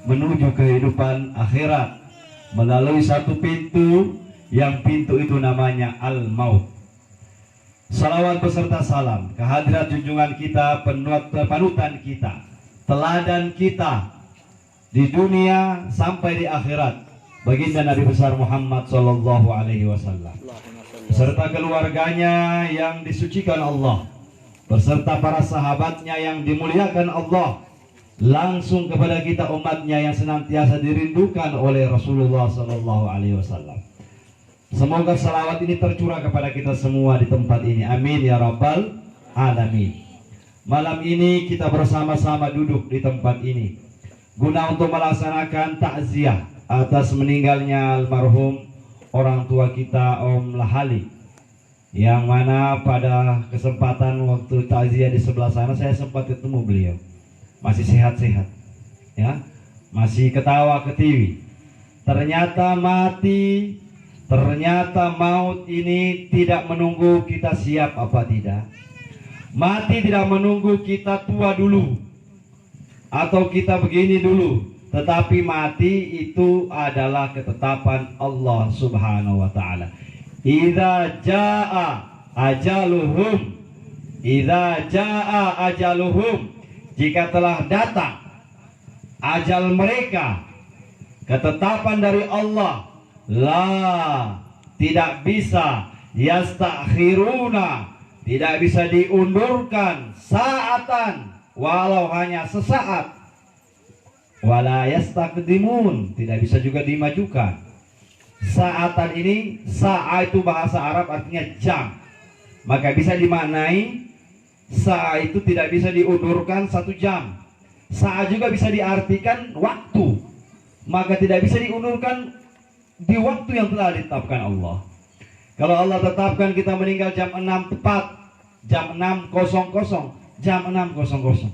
menuju kehidupan akhirat melalui satu pintu, yang pintu itu namanya al-maut. Salawat beserta salam kehadirat junjungan kita, panutan kita, teladan kita di dunia sampai di akhirat, baginda Nabi besar Muhammad sallallahu alaihi wasallam beserta keluarganya yang disucikan Allah, beserta para sahabatnya yang dimuliakan Allah, langsung kepada kita umatnya yang senantiasa dirindukan oleh Rasulullah sallallahu alaihi wasallam. Semoga salawat ini tercurah kepada kita semua di tempat ini. Amin ya rabbal alamin. Malam ini kita bersama-sama duduk di tempat ini guna untuk melaksanakan takziah atas meninggalnya almarhum orang tua kita Om Lahali, yang mana pada kesempatan waktu takziah di sebelah sana saya sempat ketemu beliau. Masih sehat-sehat, ya, masih ketawa ketiwi. Ternyata mati, ternyata maut ini tidak menunggu kita siap apa tidak. Mati tidak menunggu kita tua dulu atau kita begini dulu, tetapi mati itu adalah ketetapan Allah Subhanahu wa taala. Idza jaa ajaluhum, idza jaa ajaluhum, jika telah datang ajal mereka, ketetapan dari Allah, la, tidak bisa, yastakhiruna, tidak bisa diundurkan saatan, walau hanya sesaat, wala yastaqdimun, tidak bisa juga dimajukan. Saatan ini, sa'a itu bahasa Arab artinya jam, maka bisa dimaknai sa'a itu tidak bisa diundurkan 1 jam. Sa'a juga bisa diartikan waktu, maka tidak bisa diundurkan di waktu yang telah ditetapkan Allah. Kalau Allah tetapkan kita meninggal jam 6 tepat, jam 6.00, jam 6.00,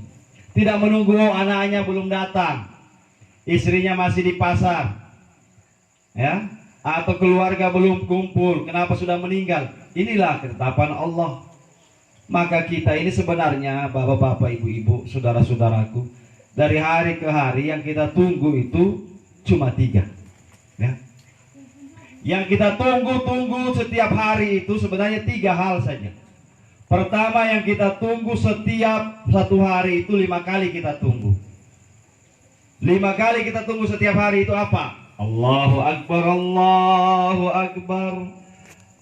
tidak menunggu anaknya belum datang, istrinya masih di pasar, ya, atau keluarga belum kumpul, kenapa sudah meninggal. Inilah ketetapan Allah. Maka kita ini sebenarnya bapak-bapak, ibu-ibu, saudara-saudaraku, dari hari ke hari yang kita tunggu itu cuma 3, ya. Yang kita tunggu setiap hari itu sebenarnya 3 hal saja. Pertama, yang kita tunggu setiap 1 hari itu 5 kali kita tunggu. 5 kali kita tunggu setiap hari itu apa? Allahu Akbar, Allahu Akbar,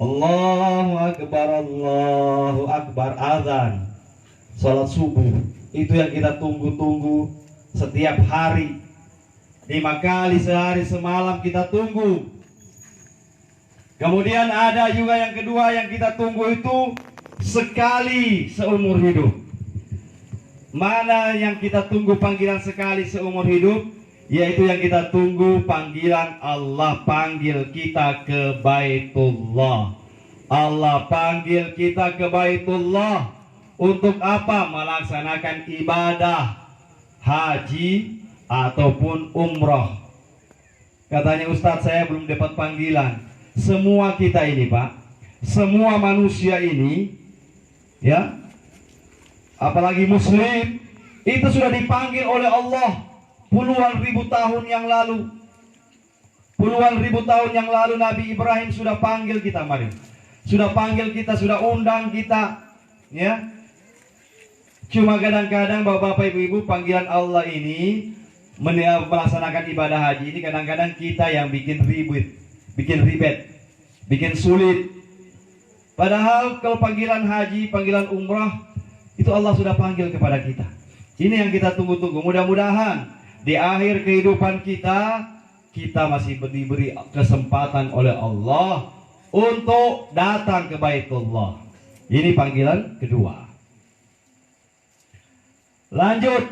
Allahu Akbar, Allahu Akbar, azan, salat subuh. Itu yang kita tunggu-tunggu setiap hari. 5 kali sehari semalam kita tunggu. Kemudian ada juga yang kedua yang kita tunggu itu sekali seumur hidup. Mana yang kita tunggu panggilan sekali seumur hidup? Yaitu yang kita tunggu panggilan Allah panggil kita ke Baitullah. Allah panggil kita ke Baitullah. Untuk apa? Melaksanakan ibadah haji ataupun umroh. Katanya Ustadz, saya belum dapat panggilan. Semua kita ini Pak, semua manusia ini, ya, apalagi muslim, itu sudah dipanggil oleh Allah puluhan ribu tahun yang lalu. Puluhan ribu tahun yang lalu Nabi Ibrahim sudah panggil kita, mari. Sudah panggil kita, sudah undang kita, ya. Cuma kadang-kadang bapak-bapak, ibu-ibu, panggilan Allah ini melaksanakan ibadah haji ini kadang-kadang kita yang bikin ribet, bikin sulit. Padahal kalau panggilan haji, panggilan umrah itu Allah sudah panggil kepada kita. Ini yang kita tunggu-tunggu. Mudah-mudahan di akhir kehidupan kita, kita masih diberi kesempatan oleh Allah untuk datang ke Baitullah. Ini panggilan kedua. Lanjut,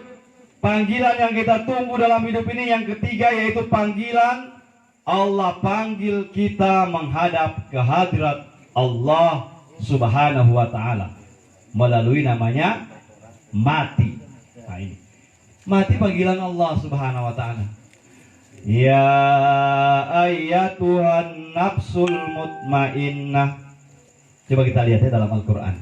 panggilan yang kita tunggu dalam hidup ini yang ketiga, yaitu panggilan Allah panggil kita menghadap ke hadirat Allah Subhanahu wa ta'ala melalui namanya mati. Nah, ini mati panggilan Allah Subhanahu wa ta'ala. Ya ayyatuhan nafsul mutmainnah. Coba kita lihat ya dalam Al-Quran.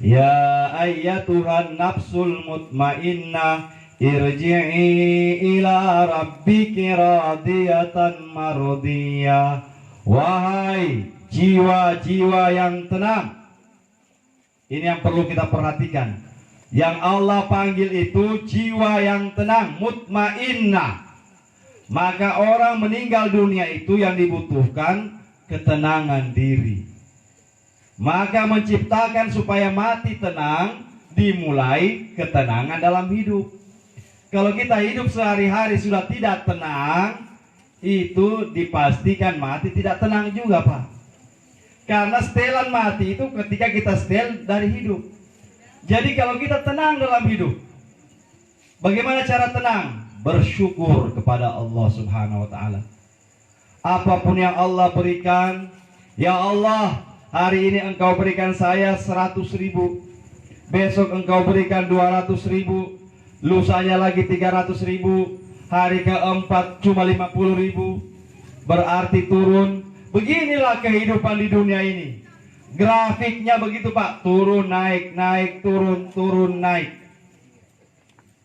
Ya ayyatuhan nafsul mutmainnah, irji'i ila rabbiki radiyatan mardiyah. Wahai jiwa-jiwa yang tenang, ini yang perlu kita perhatikan. Yang Allah panggil itu jiwa yang tenang, mutmainnah. Maka orang meninggal dunia itu yang dibutuhkan ketenangan diri. Maka menciptakan supaya mati tenang, dimulai ketenangan dalam hidup. Kalau kita hidup sehari-hari sudah tidak tenang, itu dipastikan mati tidak tenang juga, Pak. Karena setelan mati itu ketika kita setel dari hidup. Jadi kalau kita tenang dalam hidup, bagaimana cara tenang? Bersyukur kepada Allah Subhanahu wa Ta'ala. Apapun yang Allah berikan, ya Allah, hari ini Engkau berikan saya 100.000, besok Engkau berikan 200.000, lusanya lagi 300.000, hari keempat cuma 50.000, berarti turun. Beginilah kehidupan di dunia ini. Grafiknya begitu, Pak, turun naik, naik turun, turun naik.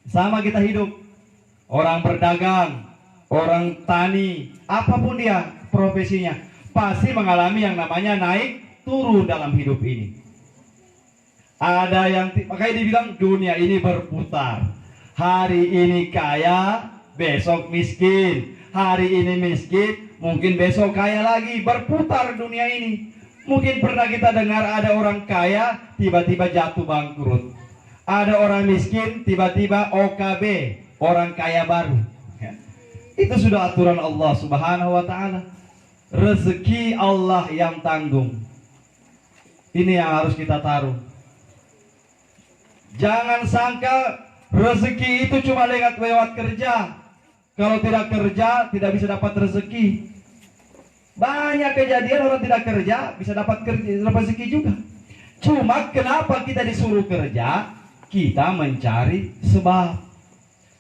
Sama kita hidup. Orang berdagang, orang tani, apapun dia profesinya, pasti mengalami yang namanya naik turun dalam hidup ini. Ada yang makanya dibilang dunia ini berputar. Hari ini kaya, besok miskin. Hari ini miskin, mungkin besok kaya lagi. Berputar dunia ini. Mungkin pernah kita dengar ada orang kaya tiba-tiba jatuh bangkrut. Ada orang miskin tiba-tiba OKB, orang kaya baru. Itu sudah aturan Allah Subhanahu wa Ta'ala. Rezeki Allah yang tanggung. Ini yang harus kita taruh. Jangan sangka rezeki itu cuma lewat kerja. Kalau tidak kerja tidak bisa dapat rezeki. Banyak kejadian orang tidak kerja bisa dapat rezeki juga. Cuma kenapa kita disuruh kerja? Kita mencari sebab.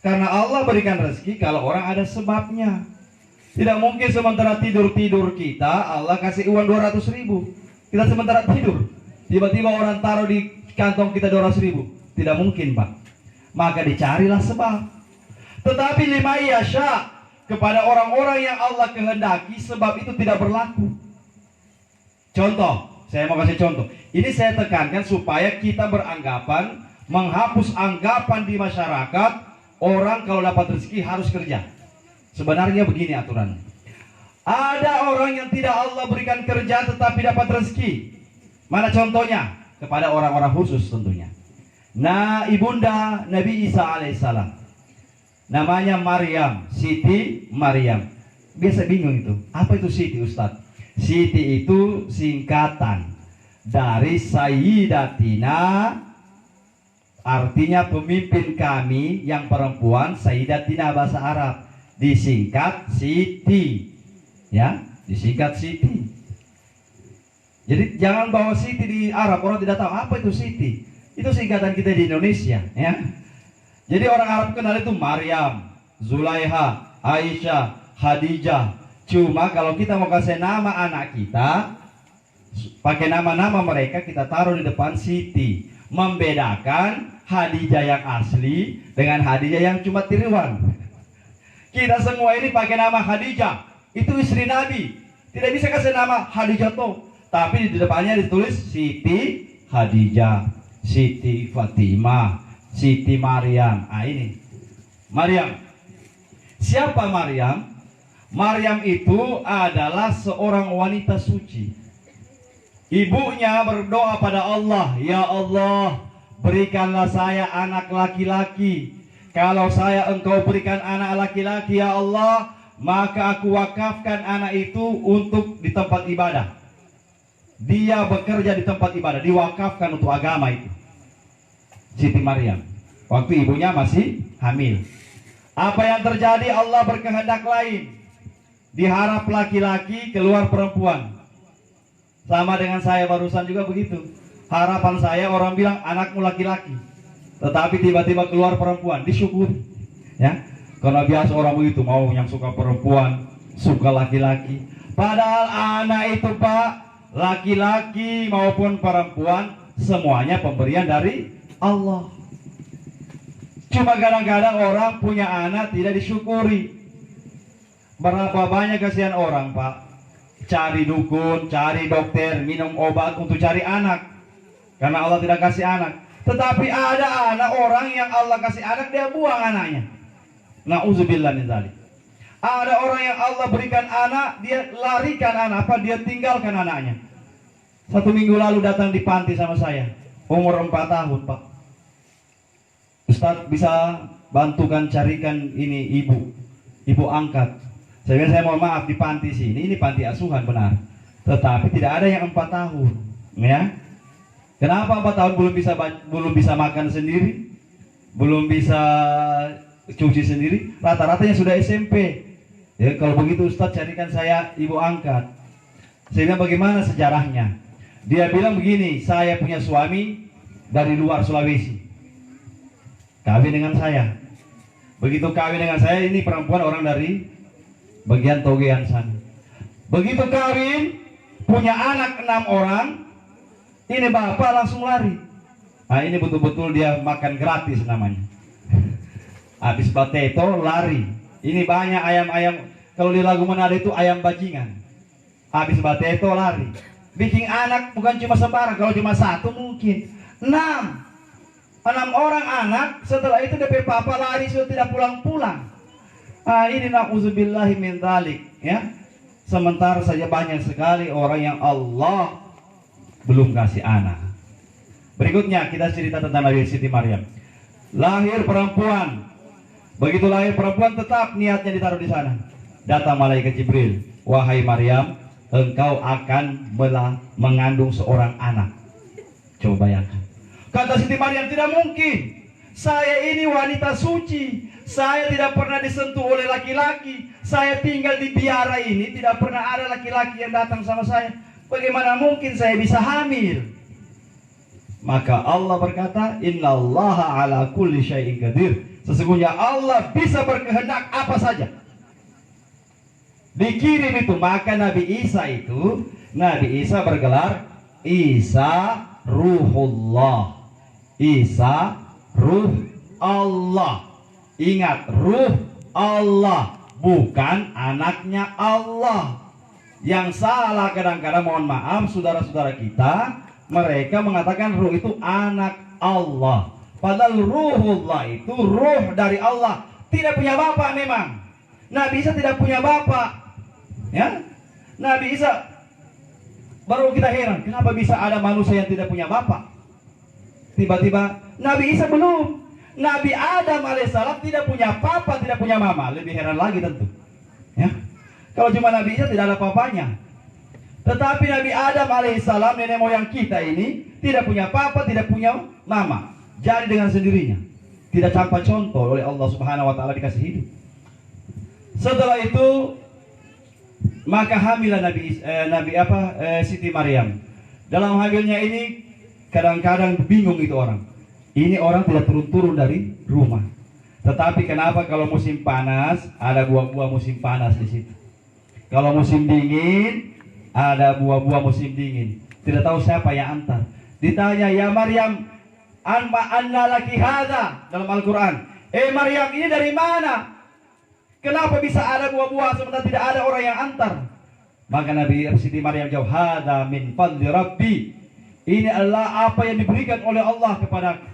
Karena Allah berikan rezeki kalau orang ada sebabnya. Tidak mungkin sementara tidur-tidur kita Allah kasih uang 200.000. Kita sementara tidur, tiba-tiba orang taruh di kantong kita 200.000. Tidak mungkin, Pak. Maka dicarilah sebab. Tetapi lima yasha, kepada orang-orang yang Allah kehendaki, sebab itu tidak berlaku. Contoh, saya mau kasih contoh. Ini saya tekankan supaya kita beranggapan, menghapus anggapan di masyarakat, orang kalau dapat rezeki harus kerja. Sebenarnya begini aturan. Ada orang yang tidak Allah berikan kerja tetapi dapat rezeki. Mana contohnya? Kepada orang-orang khusus tentunya. Nah, ibunda Nabi Isa alaihissalam, namanya Maryam, Siti Maryam. Biasa bingung itu. Apa itu Siti, Ustadz? Siti itu singkatan dari Sayyidatina, artinya pemimpin kami yang perempuan. Sayyidatina bahasa Arab, disingkat Siti, ya, disingkat Siti. Jadi jangan bawa Siti di Arab, orang tidak tahu apa itu Siti. Itu singkatan kita di Indonesia, ya. Jadi orang Arab kenal itu Maryam, Zulaiha, Aisyah, Khadijah. Cuma kalau kita mau kasih nama anak kita, pakai nama-nama mereka, kita taruh di depan Siti. Membedakan Khadijah yang asli dengan Khadijah yang cuma tiruan. Kita semua ini pakai nama Khadijah, itu istri Nabi. Tidak bisa kasih nama Khadijah toh, tapi di depannya ditulis Siti Khadijah, Siti Fatimah, Siti Maryam. Ah, ini Maryam. Siapa Maryam? Maryam itu adalah seorang wanita suci. Ibunya berdoa pada Allah, ya Allah, berikanlah saya anak laki-laki. Kalau saya Engkau berikan anak laki-laki, ya Allah, maka aku wakafkan anak itu untuk di tempat ibadah. Dia bekerja di tempat ibadah, diwakafkan untuk agama itu. Siti Maryam, waktu ibunya masih hamil. Apa yang terjadi? Allah berkehendak lain. Diharap laki-laki, keluar perempuan. Sama dengan saya barusan juga begitu. Harapan saya orang bilang anakmu laki-laki, tetapi tiba-tiba keluar perempuan, disyukuri, ya. Karena biasa orang begitu, mau yang suka perempuan, suka laki-laki. Padahal anak itu, Pak, laki-laki maupun perempuan, semuanya pemberian dari Allah. Cuma kadang-kadang orang punya anak tidak disyukuri. Berapa banyak kasihan orang, Pak, cari dukun, cari dokter, minum obat untuk cari anak, karena Allah tidak kasih anak. Tetapi ada anak orang yang Allah kasih anak, dia buang anaknya. Na'udzubillah min dzalik. Ada orang yang Allah berikan anak, dia larikan anak, dia tinggalkan anaknya. 1 minggu lalu datang di panti sama saya, umur 4 tahun, Pak. Ustadz, bisa bantukan carikan ini ibu angkat. Saya mohon maaf, di panti sini, ini panti asuhan benar, tetapi tidak ada yang 4 tahun, ya. Kenapa 4 tahun belum bisa makan sendiri, belum bisa cuci sendiri? Rata-ratanya sudah SMP. Ya, kalau begitu Ustadz, carikan saya ibu angkat. Saya bilang, bagaimana sejarahnya? Dia bilang begini, saya punya suami dari luar Sulawesi, kawin dengan saya. Begitu kawin dengan saya, ini perempuan orang dari bagian Togean sana. Begitu kawin, punya anak 6 orang, ini bapak langsung lari. Nah, ini betul-betul dia makan gratis namanya. Habis potato lari. Ini banyak ayam-ayam, kalau di Lagu Manado itu ayam bajingan. Habis potato lari. Bikin anak bukan cuma sembarang, kalau cuma 1 mungkin 6 orang anak. Setelah itu DP papa lari, sudah tidak pulang-pulang. Ini na'udzubillahi min dzalik, ya. Sementara saja banyak sekali orang yang Allah belum kasih anak. Berikutnya kita cerita tentang Nabi Siti Maryam. Lahir perempuan. Begitu lahir perempuan, tetap niatnya ditaruh di sana. Datang malaikat Jibril, wahai Maryam, engkau akan mengandung seorang anak. Coba bayangkan. Kata Siti Maryam, tidak mungkin. Saya ini wanita suci. Saya tidak pernah disentuh oleh laki-laki. Saya tinggal di biara ini, tidak pernah ada laki-laki yang datang sama saya. Bagaimana mungkin saya bisa hamil? Maka Allah berkata, innallaha ala kulli syai'in qadir. Sesungguhnya Allah bisa berkehendak apa saja. Dikirim itu, maka Nabi Isa bergelar Isa Ruhullah. Isa Ruh Allah. Ingat, Ruh Allah, bukan anaknya Allah. Yang salah kadang-kadang, mohon maaf saudara-saudara kita, mereka mengatakan ruh itu anak Allah. Padahal Ruhullah itu ruh dari Allah. Tidak punya bapak memang. Nabi Isa tidak punya bapak, ya. Nabi Isa, baru kita heran, kenapa bisa ada manusia yang tidak punya bapak? Tiba-tiba Nabi Isa belum. Nabi Adam alaihissalam tidak punya papa, tidak punya mama. Lebih heran lagi tentu, ya. Kalau cuma Nabi Isa tidak ada papanya. Tetapi Nabi Adam alaihissalam, nenek moyang kita ini, tidak punya papa, tidak punya mama. Jadi dengan sendirinya, tidak tanpa contoh oleh Allah Subhanahu wa taala dikasih hidup. Setelah itu, maka hamilah Siti Maryam. Dalam hamilnya ini kadang-kadang bingung itu orang. Ini orang tidak turun-turun dari rumah. Tetapi kenapa kalau musim panas ada buah-buah musim panas di situ? Kalau musim dingin ada buah-buah musim dingin. Tidak tahu siapa yang antar. Ditanya, ya Maryam, anna laki hadza, dalam Al-Quran. Maryam, ini dari mana? Kenapa bisa ada buah-buah sementara tidak ada orang yang antar? Maka Nabi Siti Maryam jawab, hadza min fadli Rabbi. Ini adalah apa yang diberikan oleh Allah kepadaku.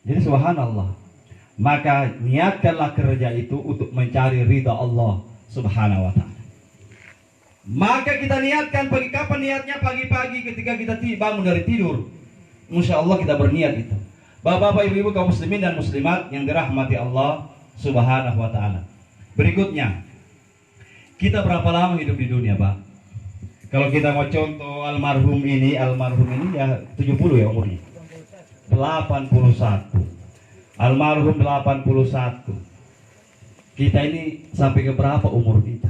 Jadi subhanallah. Maka niatkanlah kerja itu untuk mencari ridha Allah Subhanahu wa ta'ala. Maka kita niatkan, pagi kapan niatnya? Pagi-pagi ketika kita bangun dari tidur. Insya Allah kita berniat itu. Bapak-bapak, ibu-ibu, kaum muslimin dan muslimat yang dirahmati Allah Subhanahu wa ta'ala. Berikutnya, kita berapa lama hidup di dunia, Pak? Kalau kita mau contoh almarhum ini ya 70 ya umurnya. 81. Almarhum 81. Kita ini sampai ke berapa umur kita?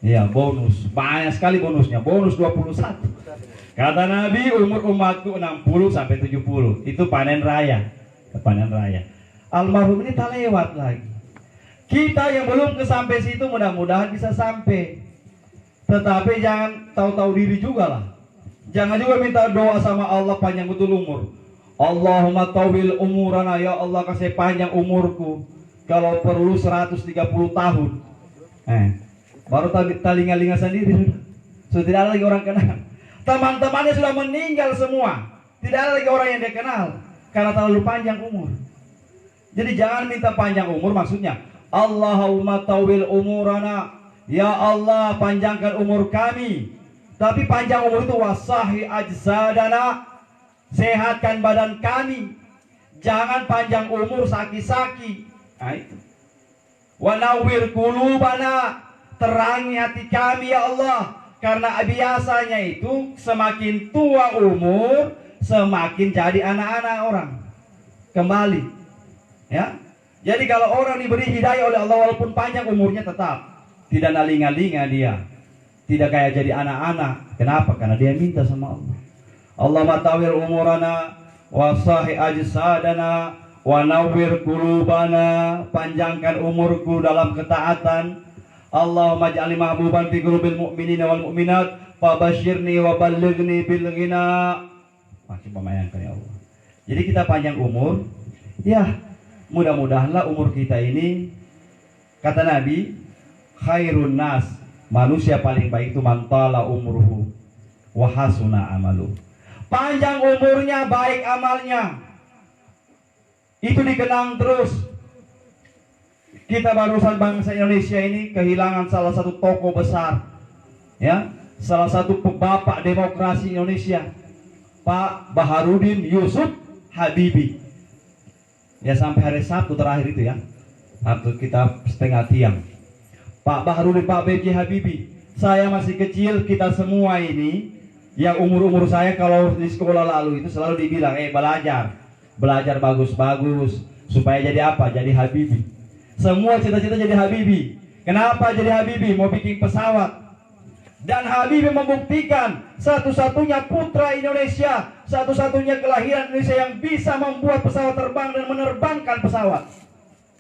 Ya, bonus. Banyak sekali bonusnya. Bonus 21. Kata Nabi, umur umatku 60 sampai 70. Itu panen raya. Panen raya. Almarhum ini tak lewat lagi. Kita yang belum sampai situ mudah-mudahan bisa sampai. Tetapi jangan tahu-tahu diri juga lah. Jangan juga minta doa sama Allah panjang betul umur. Allahumma tawil umurana, ya Allah kasih panjang umurku. Kalau perlu 130 tahun. Baru talinga-linga sendiri sudah tidak ada lagi orang kenal. Teman-temannya sudah meninggal semua. Tidak ada lagi orang yang dia kenal karena terlalu panjang umur. Jadi jangan minta panjang umur, maksudnya Allahumma tawil umurana, ya Allah panjangkan umur kami. Tapi panjang umur itu wasahi ajsadana, sehatkan badan kami. Jangan panjang umur saki-saki. Nah itu. Wa nawwir qulubana, terangi hati kami ya Allah. Karena biasanya itu semakin tua umur, semakin jadi anak-anak orang. Kembali. Ya. Jadi kalau orang diberi hidayah oleh Allah, walaupun panjang umurnya, tetap tidak nalinga-linga dia. Tidak kayak jadi anak-anak. Kenapa? Karena dia minta sama Allah. Allahumma tawil umurana wasahi ajsadana wa nawwir qulubana, panjangkan umurku dalam ketaatan. Allahumma ja'alni mahbuban fi qulubil mu'minina wal mu'minat fabashirni wa ballighni bil ghina. Masih memayangkan ya Allah. Jadi kita panjang umur, ya mudah-mudahanlah umur kita ini, kata Nabi, khairun nas, manusia paling baik itu mantala umruhu wa hasuna amalu. Panjang umurnya, baik amalnya. Itu dikenang terus. Kita barusan bangsa Indonesia ini kehilangan salah satu tokoh besar, ya, salah satu bapak demokrasi Indonesia, Pak Baharudin Yusuf Habibie. Ya sampai hari Sabtu terakhir itu ya, Sabtu kita setengah tiang. Pak Baharudin, Pak B.J. Habibie. Saya masih kecil, kita semua ini yang umur-umur saya kalau di sekolah lalu itu selalu dibilang, belajar bagus-bagus supaya jadi apa? Jadi Habibie. Semua cita-cita jadi Habibie. Kenapa jadi Habibie? Mau bikin pesawat. Dan Habibie membuktikan satu-satunya putra Indonesia, satu-satunya kelahiran Indonesia yang bisa membuat pesawat terbang dan menerbangkan pesawat.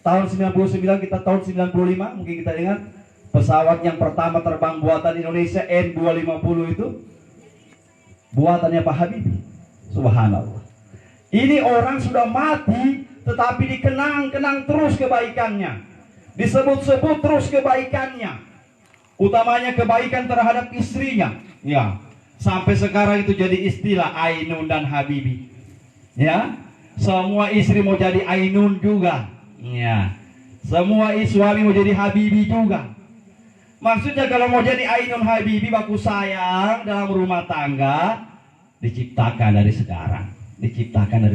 Tahun 99, kita tahun 95 mungkin kita ingat, pesawat yang pertama terbang buatan Indonesia N250 itu buatannya Pak Habibie. Subhanallah. Ini orang sudah mati tetapi dikenang-kenang terus kebaikannya, disebut-sebut terus kebaikannya, utamanya kebaikan terhadap istrinya. Ya, sampai sekarang itu jadi istilah Ainun dan Habibie. Ya, semua istri mau jadi Ainun juga. Ya, semua suami mau jadi Habibie juga. Maksudnya kalau mau jadi Ainun Habibie, baku sayang dalam rumah tangga, diciptakan dari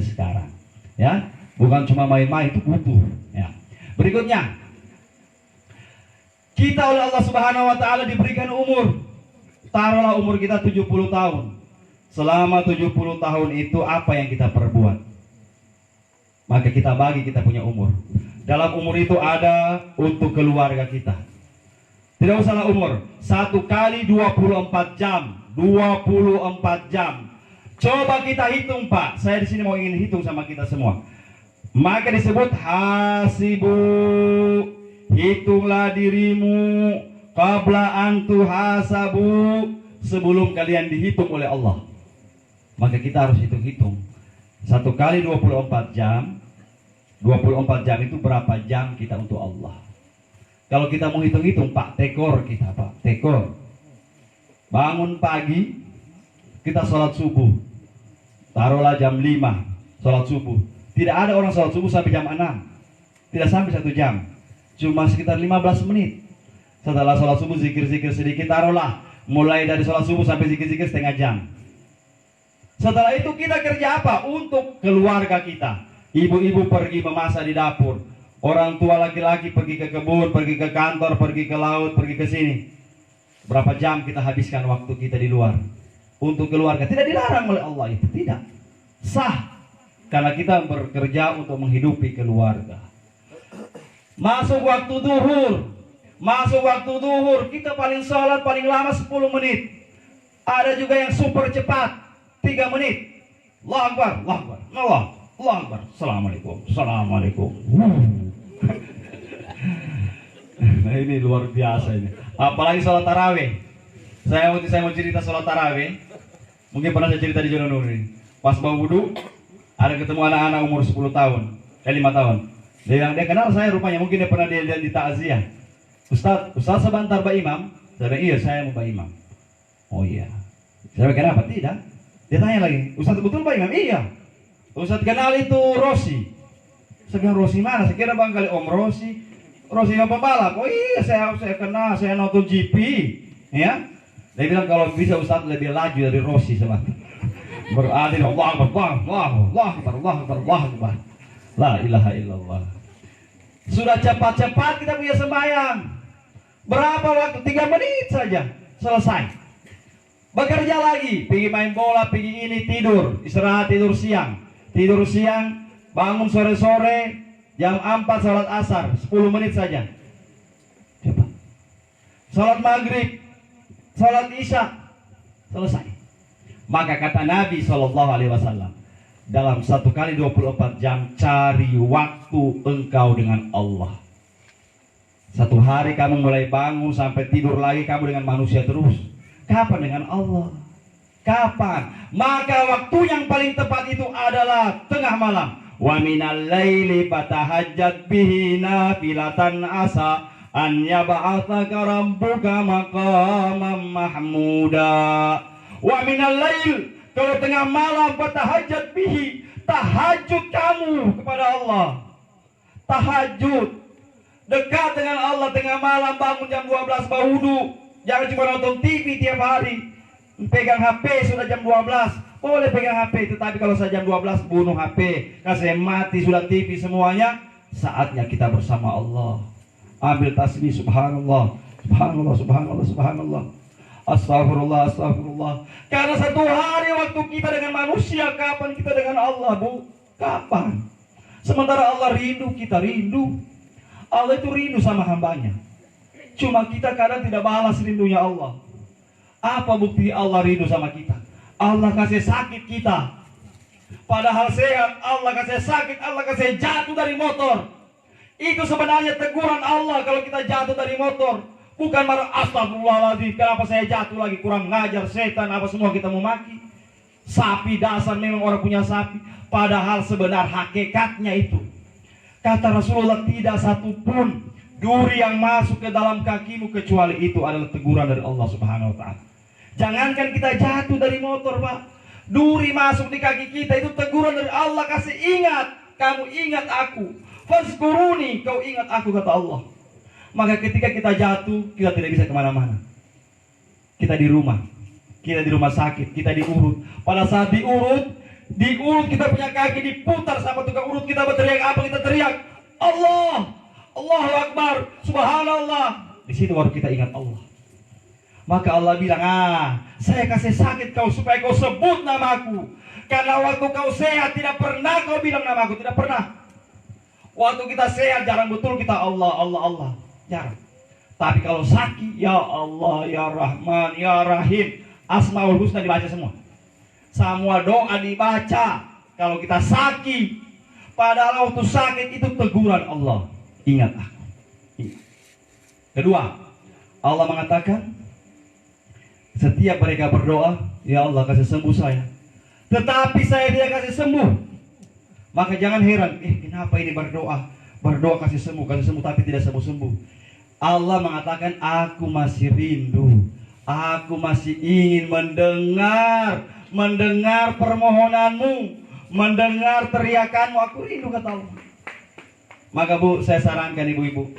sekarang, ya. Bukan cuma main-main, itu butuh. Ya. Berikutnya, kita oleh Allah Subhanahu Wa Taala diberikan umur. Taruhlah umur kita 70 tahun. Selama 70 tahun itu apa yang kita perbuat? Maka kita bagi kita punya umur. Dalam umur itu ada untuk keluarga kita. Tidak usahlah umur. 1 kali 24 jam. 24 jam. Coba kita hitung, Pak. Saya di sini mau ingin hitung sama kita semua. Maka disebut hasibu, hitunglah dirimu qabla antu hasabu, sebelum kalian dihitung oleh Allah. Maka kita harus hitung-hitung. 1 kali 24 jam, 24 jam itu berapa jam kita untuk Allah. Kalau kita mau hitung-hitung, Pak, tekor kita, Pak, tekor. Bangun pagi, kita sholat subuh. Taruhlah jam 5, sholat subuh. Tidak ada orang sholat subuh sampai jam 6. Tidak sampai 1 jam. Cuma sekitar 15 menit. Setelah sholat subuh zikir-zikir sedikit, taruhlah. Mulai dari sholat subuh sampai zikir-zikir setengah jam. Setelah itu kita kerja apa? Untuk keluarga kita. Ibu-ibu pergi memasak di dapur. Orang tua laki-laki pergi ke kebun, pergi ke kantor, pergi ke laut, pergi ke sini. Berapa jam kita habiskan waktu kita di luar untuk keluarga? Tidak dilarang oleh Allah itu, tidak. Sah. Karena kita bekerja untuk menghidupi keluarga. Masuk waktu duhur, kita paling sholat paling lama 10 menit. Ada juga yang super cepat, 3 menit. Allahu Akbar, Allahu Akbar, Allahu Akbar. Assalamualaikum, Assalamualaikum. Nah ini luar biasa ini. Apalagi sholat tarawih. Saya mau cerita sholat tarawih. Mungkin pernah saya cerita di Jono ini. Pas mau wudhu, Ada ketemu anak-anak umur 10 tahun, 5 tahun. Dia bilang, dia kenal saya rupanya, mungkin dia pernah dia di takziah. Ustaz sebentar Pak Imam. Saya bilang, iya saya mau Pak Imam. Oh iya. Saya bilang, kenapa? Tidak. Dia tanya lagi, Ustaz betul Pak Imam? Iya. Ustaz kenal itu Rossi. Saya bilang, Rossi mana? Saya kira bang kali Om Rossi. Rossi yang pembalap. Oh iya, saya kenal, saya nonton GP. Ya. Dia bilang kalau bisa Ustaz lebih laju dari Rossi sebentar. Berarti Allah. La ilaha illallah. Sudah cepat-cepat kita punya sembahyang. Berapa waktu? 3 menit saja selesai. Bekerja lagi, pergi main bola, pergi ini, tidur, istirahat, tidur siang, bangun sore-sore, jam 4 salat asar, 10 menit saja. Cepat. Salat maghrib, salat isya, selesai. Maka kata Nabi SAW, dalam 1 kali 24 jam cari waktu engkau dengan Allah. 1 hari kamu mulai bangun sampai tidur lagi kamu dengan manusia terus. Kapan dengan Allah? Kapan? Maka waktu yang paling tepat itu adalah tengah malam. Wa minal laili fatahajjat bihi nafilatan asa an yab'atsaka rabbuka maqaman mahmuda. Wa minal lail, kalau tengah malam fatahajjat bihi, tahajud kamu kepada Allah. Tahajud dekat dengan Allah tengah malam, bangun jam 12 berwudu. Jangan cuma nonton TV tiap hari. Pegang HP sudah jam 12. Boleh pegang HP, tetapi kalau saya jam 12 bunuh HP. Kalau saya mati sudah TV semuanya. Saatnya kita bersama Allah. Ambil tasbih subhanallah, subhanallah, subhanallah, subhanallah. Astagfirullah, astagfirullah. Karena 1 hari waktu kita dengan manusia, kapan kita dengan Allah, Bu? Kapan? Sementara Allah rindu, kita rindu. Allah itu rindu sama hambanya. Cuma kita kadang tidak balas rindunya Allah. Apa bukti Allah rindu sama kita? Allah kasih sakit kita. Padahal sehat, Allah kasih sakit, Allah kasih jatuh dari motor. Itu sebenarnya teguran Allah kalau kita jatuh dari motor. Bukan marah, astagfirullahaladzim, kenapa saya jatuh lagi, kurang ngajar, setan, apa semua kita mau maki. Sapi dasar, memang orang punya sapi. Padahal sebenar hakikatnya itu, kata Rasulullah, tidak satupun duri yang masuk ke dalam kakimu kecuali itu adalah teguran dari Allah Subhanahu wa taala. Jangankan kita jatuh dari motor, Pak. Duri masuk di kaki kita itu teguran dari Allah, kasih ingat, kamu ingat aku. Fazkuruni, kau ingat aku, kata Allah. Maka ketika kita jatuh, kita tidak bisa kemana-mana. Kita di rumah sakit, kita diurut. Pada saat diurut kita punya kaki diputar sama tukang urut, kita berteriak apa? Kita teriak Allah. Allahu Akbar, subhanallah. Di situ baru kita ingat Allah. Maka Allah bilang, saya kasih sakit kau supaya kau sebut namaku. Karena waktu kau sehat tidak pernah kau bilang namaku, tidak pernah. Waktu kita sehat jarang betul kita Allah, Allah, Allah, jarang. Tapi kalau sakit, ya Allah, ya Rahman, ya Rahim, Asmaul Husna dibaca semua. Semua doa dibaca. Kalau kita sakit, padahal waktu sakit itu teguran Allah. Ingat aku. Ingat. Kedua, Allah mengatakan, setiap mereka berdoa, ya Allah kasih sembuh saya. Tetapi saya tidak kasih sembuh. Maka jangan heran, kenapa ini berdoa kasih sembuh, tapi tidak sembuh-sembuh. Allah mengatakan, aku masih rindu. Aku masih ingin mendengar permohonanmu, mendengar teriakanmu. Aku rindu, kata Allah. Maka Bu, saya sarankan ibu-ibu,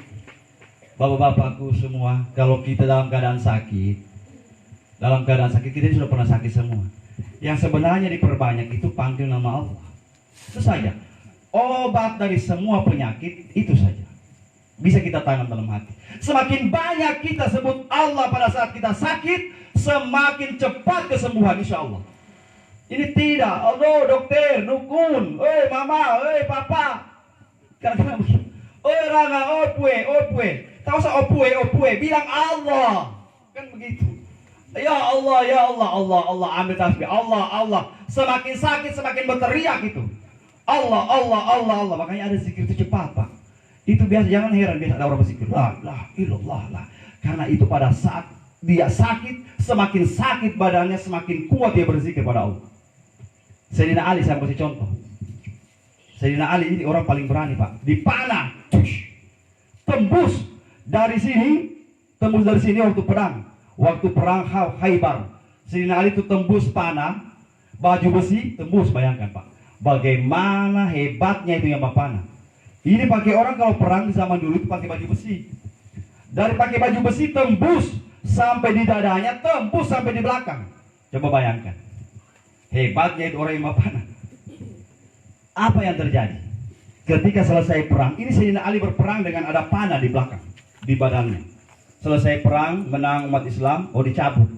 bapak-bapakku semua, kalau kita dalam keadaan sakit, kita sudah pernah sakit semua. Yang sebenarnya diperbanyak itu panggil nama Allah. Itu saja. Obat dari semua penyakit itu saja. Bisa kita tanam dalam hati. Semakin banyak kita sebut Allah pada saat kita sakit, semakin cepat kesembuhan, insya Allah. Ini tidak, aduh dokter, dukun, mama, papa. Karena begitu. Ranga, opue. Tak usah opue, bilang Allah. Kan begitu. Ya Allah, Allah, ambil tasbih. Allah. Semakin sakit, semakin berteriak itu. Allah. Makanya ada zikir itu cepat, Pak. Itu biasa, jangan heran biasa ada orang berzikir. La ilallah. Karena itu pada saat dia sakit, semakin sakit badannya, semakin kuat dia berzikir pada Allah. Sayyidina Ali, saya kasih contoh. Sayyidina Ali ini orang paling berani Pak. Dipanah, tembus dari sini waktu perang. Waktu perang Khaybar. Sayyidina Ali itu tembus panah, baju besi tembus, bayangkan Pak. Bagaimana hebatnya itu yang panah. Ini pakai orang kalau perang di zaman dulu itu pakai baju besi. Dari pakai baju besi tembus sampai di dadanya, tembus sampai di belakang. Coba bayangkan. Hebatnya itu orang yang panah. Apa yang terjadi? Ketika selesai perang, ini Sayyidina Ali berperang dengan ada panah di belakang, di badannya. Selesai perang, menang umat Islam, mau dicabut.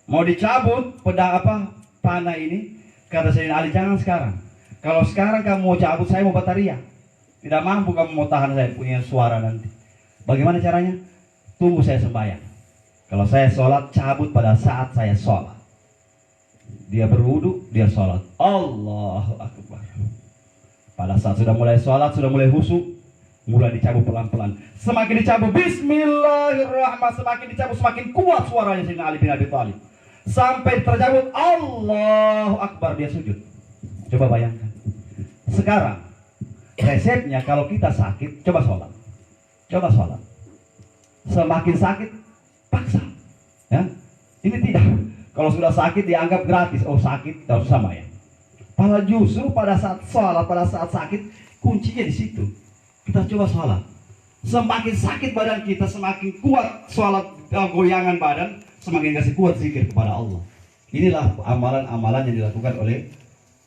Mau dicabut pedang panah ini. Kata Sayyidina Ali, jangan sekarang. Kalau sekarang kamu mau cabut, saya mau bataria. Tidak mampu kamu mau tahan saya punya suara nanti. Bagaimana caranya? Tunggu saya sembahyang. Kalau saya sholat, cabut pada saat saya sholat. Dia berwudu, dia sholat. Allahu Akbar. Pada saat sudah mulai sholat, sudah mulai khusyuk, mulai dicabut pelan-pelan. Semakin dicabut, Bismillahirrahmanirrahim. Semakin dicabut, semakin kuat suaranya Sayyidina Ali bin Abi Thalib. Sampai tercabut, Allahu Akbar, dia sujud. Coba bayangkan. Sekarang resepnya kalau kita sakit, coba sholat. Coba sholat. Semakin sakit, paksa. Ya, ini tidak. Kalau sudah sakit dianggap gratis. Oh sakit, tidak usah bayar. Padahal justru pada saat sholat, pada saat sakit, kuncinya di situ. Kita coba sholat. Semakin sakit badan kita, semakin kuat sholat, goyangan badan, semakin kasih kuat zikir kepada Allah. Inilah amalan-amalan yang dilakukan oleh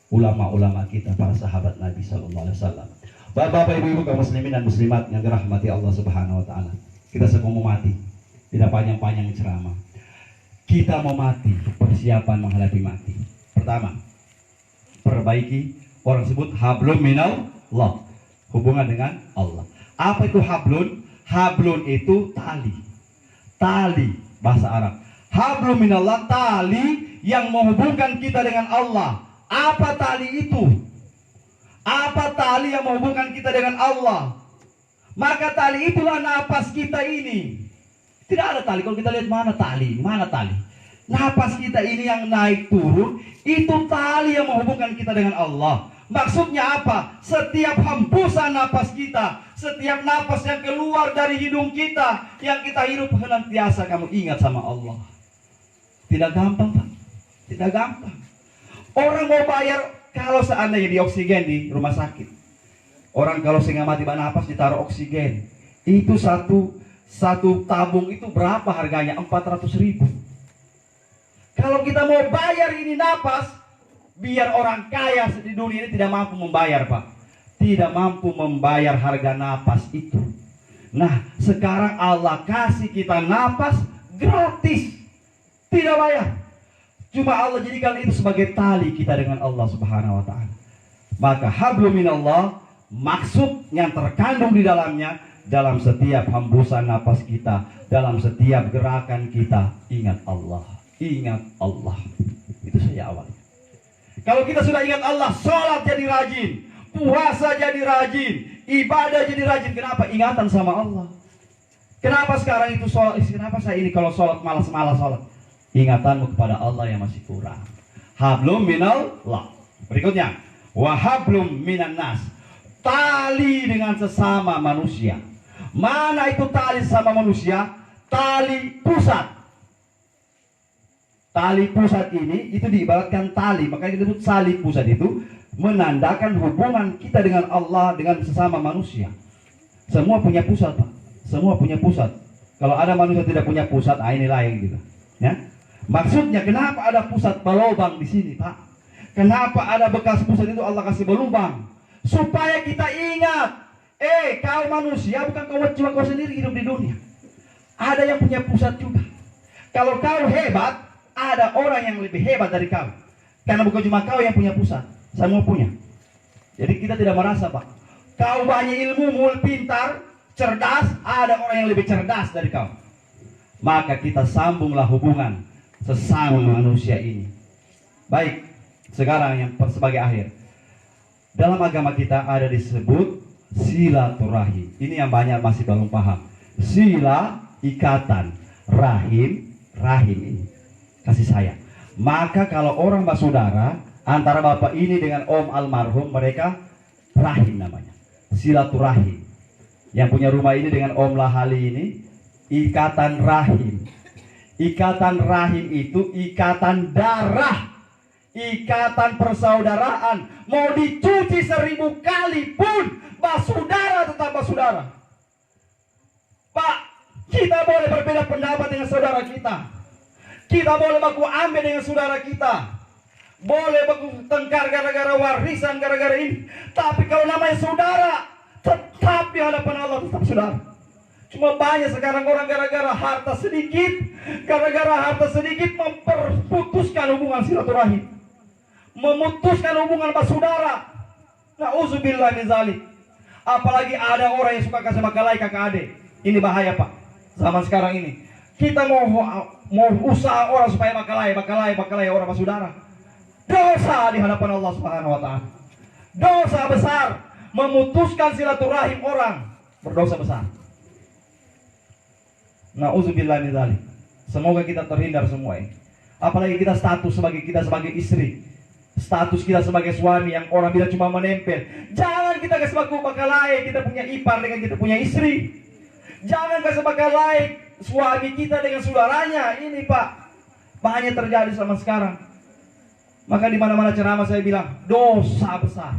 ulama-ulama kita, para sahabat Nabi Sallallahu Alaihi Wasallam. Bapak-bapak, ibu-ibu, kaum muslimin dan muslimat yang dirahmati Allah Subhanahu Wa Taala. Kita semua mau mati, tidak panjang-panjang ceramah. Kita mau mati, persiapan menghadapi mati. Pertama, perbaiki, orang sebut hablum minallah, hubungan dengan Allah. Apa itu hablun? Hablun itu tali. Tali bahasa Arab. Hablum minallah, tali yang menghubungkan kita dengan Allah. Apa tali itu? Apa tali yang menghubungkan kita dengan Allah? Maka tali itulah napas kita ini. Tidak ada tali. Kalau kita lihat mana tali? Mana tali? Napas kita ini yang naik turun, itu tali yang menghubungkan kita dengan Allah. Maksudnya apa? Setiap hembusan napas kita, setiap napas yang keluar dari hidung kita, yang kita hirup senantiasa kamu ingat sama Allah. Tidak gampang Pak. Tidak gampang. Orang mau bayar kalau seandainya di oksigen di rumah sakit. Orang kalau sehingga mati napas ditaruh oksigen. Itu satu tabung itu berapa harganya? 400.000. Kalau kita mau bayar ini napas, biar orang kaya di dunia ini tidak mampu membayar Pak. Tidak mampu membayar harga napas itu. Nah sekarang Allah kasih kita napas gratis. Tidak bayar. Cuma Allah jadikan itu sebagai tali kita dengan Allah Subhanahu Wa Taala. Maka hablum minallah, maksud yang terkandung di dalamnya, dalam setiap hembusan napas kita, dalam setiap gerakan kita, ingat Allah. Ingat Allah. Itu saja awalnya. Kalau kita sudah ingat Allah, sholat jadi rajin, puasa jadi rajin, ibadah jadi rajin. Kenapa? Ingatan sama Allah. Kenapa sekarang itu sholat? Kenapa saya ini kalau sholat malas-malas sholat? Ingatanmu kepada Allah yang masih kurang. Hablum minallah. Berikutnya, wahablum minan nas, tali dengan sesama manusia. Mana itu tali sama manusia? Tali pusat. Tali pusat ini itu diibaratkan tali, makanya disebut tali pusat itu menandakan hubungan kita dengan Allah, dengan sesama manusia. Semua punya pusat Pak. Semua punya pusat. Kalau ada manusia tidak punya pusat, ini lain gitu. Ya. Maksudnya kenapa ada pusat berlubang di sini Pak? Kenapa ada bekas pusat itu Allah kasih berlubang? Supaya kita ingat, kau manusia bukan cuma kau sendiri hidup di dunia. Ada yang punya pusat juga. Kalau kau hebat, ada orang yang lebih hebat dari kau. Karena bukan cuma kau yang punya pusat, semua punya. Jadi kita tidak merasa Pak, kau banyak ilmu, pintar, cerdas, ada orang yang lebih cerdas dari kau. Maka kita sambunglah hubungan sesama manusia ini. Baik, sekarang yang sebagai akhir. Dalam agama kita ada disebut silaturahim. Ini yang banyak masih belum paham. Sila, ikatan, rahim ini kasih sayang. Maka kalau orang bersaudara antara bapak ini dengan om almarhum, mereka rahim namanya. Silaturahim. Yang punya rumah ini dengan Om Lahali ini, ikatan rahim. Ikatan rahim itu ikatan darah, ikatan persaudaraan. Mau dicuci 1000 kali pun, basudara tetap basudara. Pak, kita boleh berbeda pendapat dengan saudara kita. Kita boleh baku ambil dengan saudara kita. Boleh baku tengkar gara-gara warisan, gara-gara ini. Tapi kalau namanya saudara, tetap di hadapan Allah tetap saudara. Cuma banyak sekarang orang gara-gara harta sedikit, memperputuskan hubungan silaturahim, memutuskan hubungan saudara. Nauzubillah min zalik. Apalagi ada orang yang suka kasih makalai kakak adik. Ini bahaya Pak. Zaman sekarang ini kita mau usaha orang supaya makalai orang saudara. Dosa di hadapan Allah Subhanahu wa taala. Dosa besar. Memutuskan silaturahim orang, berdosa besar. Nauzubillah min dzalik. Semoga kita terhindar semua ini. Apalagi kita sebagai istri, status kita sebagai suami yang orang bila cuma menempel. Jangan kita kasih baku bakalai kita punya ipar dengan kita punya istri. Jangan kasih bakalai suami kita dengan saudaranya. Ini Pak, banyak terjadi sama sekarang. Maka di mana-mana ceramah saya bilang dosa besar.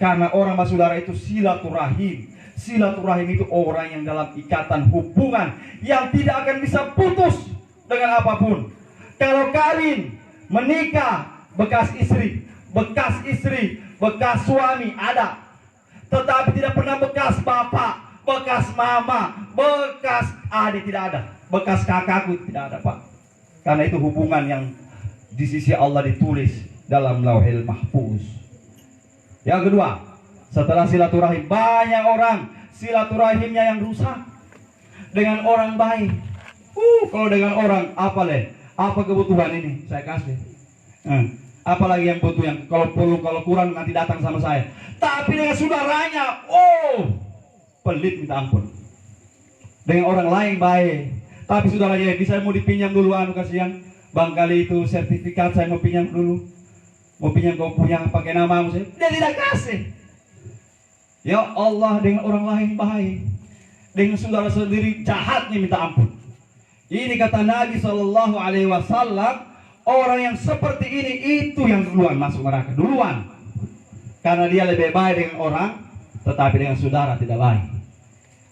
Karena orang saudara itu silaturahim. Silaturahim itu orang yang dalam ikatan hubungan yang tidak akan bisa putus dengan apapun. Kalau kawin, menikah, bekas istri, bekas suami ada. Tetapi tidak pernah bekas bapak, bekas mama, bekas adik tidak ada. Bekas kakakku tidak ada Pak. Karena itu hubungan yang di sisi Allah ditulis dalam Lauhil Mahfuz. Yang kedua, setelah silaturahim, banyak orang silaturahimnya yang rusak dengan orang baik. Kalau dengan orang apa kebutuhan ini saya kasih. Apalagi yang butuh, yang kalau perlu, kalau kurang nanti datang sama saya. Tapi dengan saudaranya, pelit minta ampun. Dengan orang lain baik, tapi saudaranya bisa mau dipinjam dulu kasihan. Bang kali itu sertifikat saya mau pinjam dulu. Mau pinjam kau punya pakai namamu saya. Dia tidak kasih. Ya Allah, dengan orang lain baik. Dengan saudara sendiri jahatnya minta ampun. Ini kata Nabi SAW, orang yang seperti ini itu yang duluan masuk neraka. Duluan. Karena dia lebih baik dengan orang, tetapi dengan saudara tidak baik.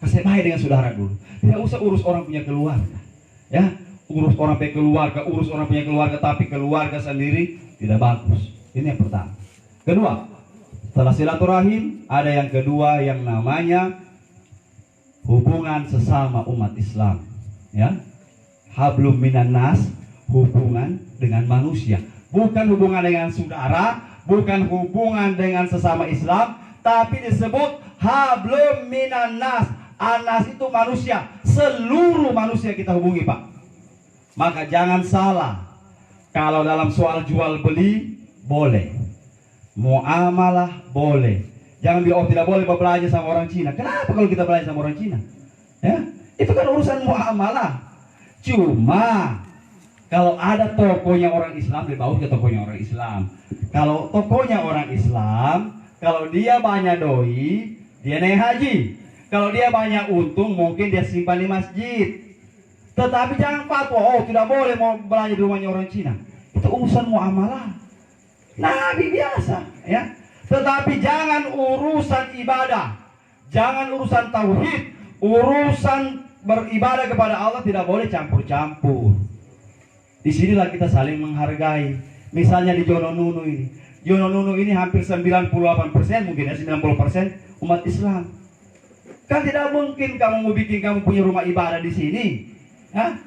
Kasih baik dengan saudara dulu. Tidak usah urus orang punya keluarga. Ya, urus orang punya keluarga, tapi keluarga sendiri tidak bagus. Ini yang pertama. Kedua, setelah silaturahim, ada yang kedua yang namanya hubungan sesama umat Islam. Ya, hablum minan nas, hubungan dengan manusia. Bukan hubungan dengan saudara, bukan hubungan dengan sesama Islam, tapi disebut hablum minan nas. Anas itu manusia, seluruh manusia kita hubungi Pak. Maka jangan salah, kalau dalam soal jual beli boleh, muamalah boleh. Jangan bilang tidak boleh berbelanja sama orang Cina. Kenapa kalau kita belanja sama orang Cina? Ya, itu kan urusan muamalah. Cuma kalau ada tokonya orang Islam, dibawa ke tokonya orang Islam. Kalau tokonya orang Islam, kalau dia banyak doi, dia naik haji. Kalau dia banyak untung, mungkin dia simpan di masjid. Tetapi jangan fatwa, tidak boleh mau belanja di rumahnya orang Cina. Itu urusan muamalah. Nabi biasa, ya. Tetapi jangan urusan ibadah, jangan urusan tauhid, urusan beribadah kepada Allah tidak boleh campur-campur. Disinilah kita saling menghargai. Misalnya di Jononunu ini, Jononunu ini hampir 98%, mungkin ya 90% umat Islam. Kan tidak mungkin kamu mau bikin kamu punya rumah ibadah di sini.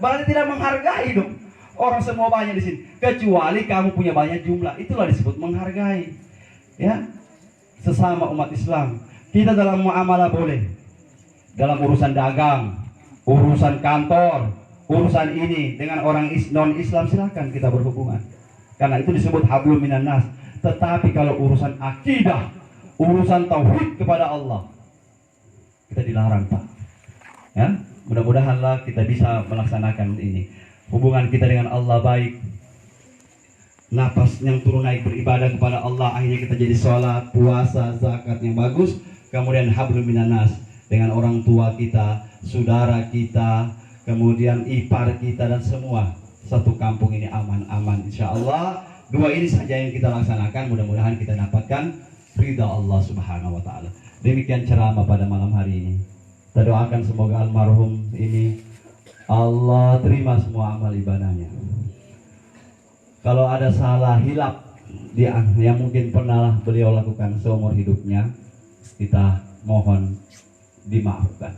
Berarti tidak menghargai dong. Orang semua banyak di sini. Kecuali kamu punya banyak jumlah. Itulah disebut menghargai. Ya, sesama umat Islam. Kita dalam muamalah boleh. Dalam urusan dagang, urusan kantor, urusan ini dengan orang non-Islam silakan kita berhubungan. Karena itu disebut hablum minan nas. Tetapi kalau urusan akidah, urusan tauhid kepada Allah, kita dilarang Pak. Ya, mudah-mudahanlah kita bisa melaksanakan ini. Hubungan kita dengan Allah baik. napas yang turun naik beribadah kepada Allah, akhirnya kita jadi sholat, puasa, zakat yang bagus, kemudian hablum minan nas dengan orang tua kita, saudara kita, kemudian ipar kita dan semua satu kampung ini aman-aman insya Allah. Dua ini saja yang kita laksanakan, mudah-mudahan kita dapatkan ridha Allah subhanahu wa ta'ala. Demikian ceramah pada malam hari ini. Kita doakan semoga almarhum ini Allah terima semua amal ibadahnya. Kalau ada salah hilap yang mungkin pernah beliau lakukan seumur hidupnya, kita mohon dimaafkan.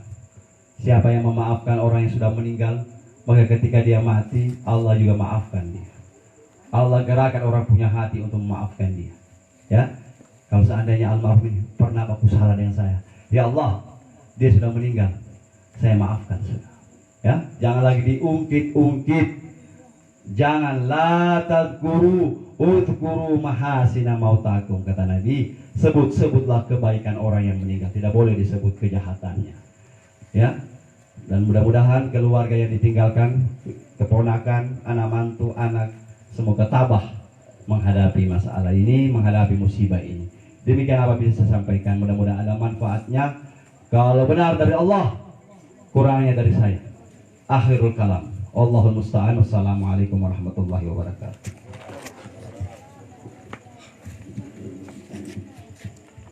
Siapa yang memaafkan orang yang sudah meninggal, maka ketika dia mati, Allah juga maafkan dia. Allah gerakan orang punya hati untuk memaafkan dia. Ya, kalau seandainya almarhum ini pernah aku salah dengan saya, ya Allah, dia sudah meninggal, saya maafkan sudah. Ya, jangan lagi diungkit-ungkit. Jangan la tadkuru udkuru mahasina mautakum, kata Nabi, sebut-sebutlah kebaikan orang yang meninggal, tidak boleh disebut kejahatannya. Ya. Dan mudah-mudahan keluarga yang ditinggalkan, keponakan, anak mantu, anak, semoga tabah menghadapi masalah ini, menghadapi musibah ini. Demikian apa bisa saya sampaikan, mudah-mudahan ada manfaatnya. Kalau benar dari Allah, kurangnya dari saya. Akhirul kalam. Allahul musta'an. Wassalamualaikum warahmatullahi wabarakatuh.